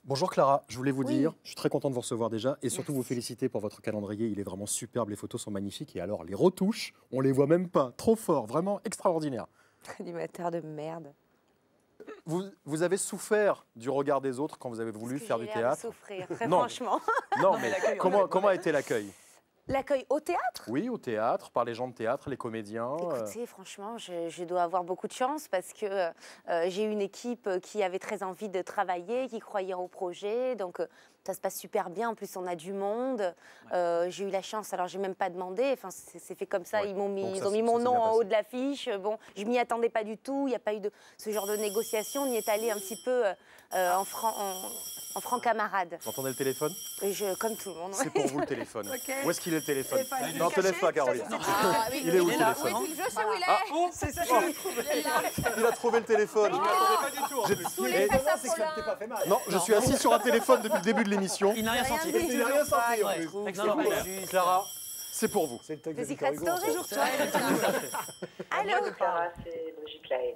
Bonjour Clara, je voulais vous Oui. dire, je suis très content de vous recevoir déjà et surtout vous féliciter pour votre calendrier, il est vraiment superbe, les photos sont magnifiques et alors les retouches, on les voit même pas, trop fort, vraiment extraordinaire. Animateur de merde. Vous avez souffert du regard des autres quand vous avez voulu faire du théâtre? Souffrir, très Non. franchement. Non, mais comment a été l'accueil? L'accueil au théâtre? Oui, au théâtre, par les gens de théâtre, les comédiens. Écoutez, franchement, je dois avoir beaucoup de chance parce que j'ai eu une équipe qui avait très envie de travailler, qui croyait au projet. Donc, ça se passe super bien. En plus, on a du monde. J'ai eu la chance, alors j'ai même pas demandé. Enfin, c'est fait comme ça. Ouais. Ils ont Donc mis mon nom en haut passé. de l'affiche. Bon, je m'y attendais pas du tout. Il n'y a pas eu de ce genre de négociation. On y est allé un petit peu en franc camarade. Vous entendez le téléphone? Et comme tout le monde. C'est pour vous le téléphone. Ok. Où est-ce qu'il est le téléphone? Téléphone. Non, te lève pas Caroline. Ah, oui, Il est où le Il est là. téléphone? Oui, je sais où il est. Ah, C'est ça. Il a trouvé le téléphone. Sous les fesses à Paulin. Non, je suis assis sur un téléphone depuis le début de l'émission. Il n'a rien senti. dit. Il n'a rien senti en Ouais. plus. Excellent. Clara, c'est pour vous. The Secret Story. Allô. Clara, c'est Brigitte Lahaye.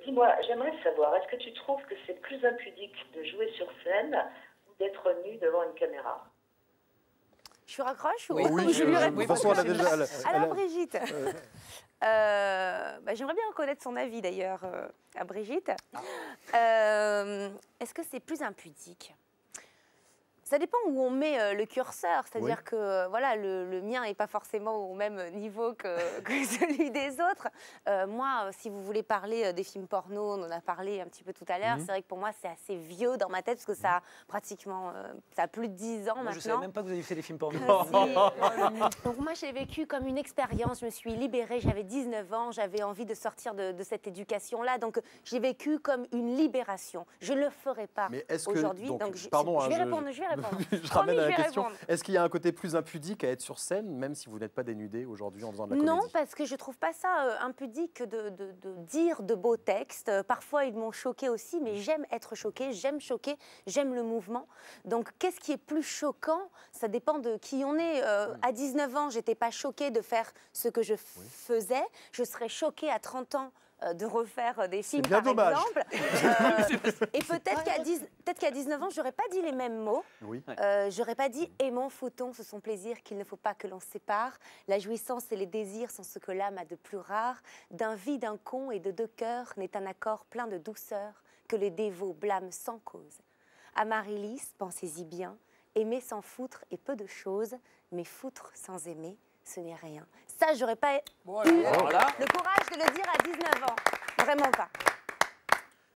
Dis-moi, j'aimerais savoir, est-ce que tu trouves que c'est plus impudique de jouer sur scène ou d'être nu devant une caméra? Je raccroche ou Oui, je lui réponds? de toute façon, elle a déjà. Alors Brigitte, j'aimerais bien connaître son avis d'ailleurs à Brigitte. Est-ce que c'est plus impudique? Ça dépend où on met le curseur, c'est-à-dire Oui. que voilà, le mien n'est pas forcément au même niveau que celui des autres. Moi, si vous voulez parler des films porno, on en a parlé un petit peu tout à l'heure, c'est vrai que pour moi c'est assez vieux dans ma tête parce que ça a pratiquement ça a plus de 10 ans Moi, maintenant. je ne savais même pas que vous aviez fait des films porno. Donc moi, j'ai vécu comme une expérience. Je me suis libérée, j'avais 19 ans, j'avais envie de sortir de cette éducation-là. Donc j'ai vécu comme une libération. Je ne le ferai pas Mais est-ce que. aujourd'hui. donc, Donc je pardon, vais hein, répondre, je vais répondre. je Promis, ramène à je la vais question. répondre. Est-ce qu'il y a un côté plus impudique à être sur scène, même si vous n'êtes pas dénudé aujourd'hui en faisant de la comédie? Non, parce que je trouve pas ça impudique de dire de beaux textes. Parfois, ils m'ont choquée aussi, mais j'aime être choquée, j'aime le mouvement. Donc, qu'est-ce qui est plus choquant? Ça dépend de qui on est. À 19 ans, j'étais pas choquée de faire ce que je faisais. Je serais choquée à 30 ans de refaire des films, bien par dommage. exemple. Et peut-être qu'à 19 ans, j'aurais pas dit les mêmes mots. Oui. J'aurais pas dit aimons, foutons, ce sont plaisirs qu'il ne faut pas que l'on sépare. La jouissance et les désirs sont ce que l'âme a de plus rare. D'un vide, d'un con et de deux cœurs n'est un accord plein de douceur que les dévots blâment sans cause. Amaryllis, pensez-y bien, aimer sans foutre est peu de choses, mais foutre sans aimer, ce n'est rien. Ça, j'aurais pas eu Voilà. le courage de le dire à 19 ans. Vraiment pas.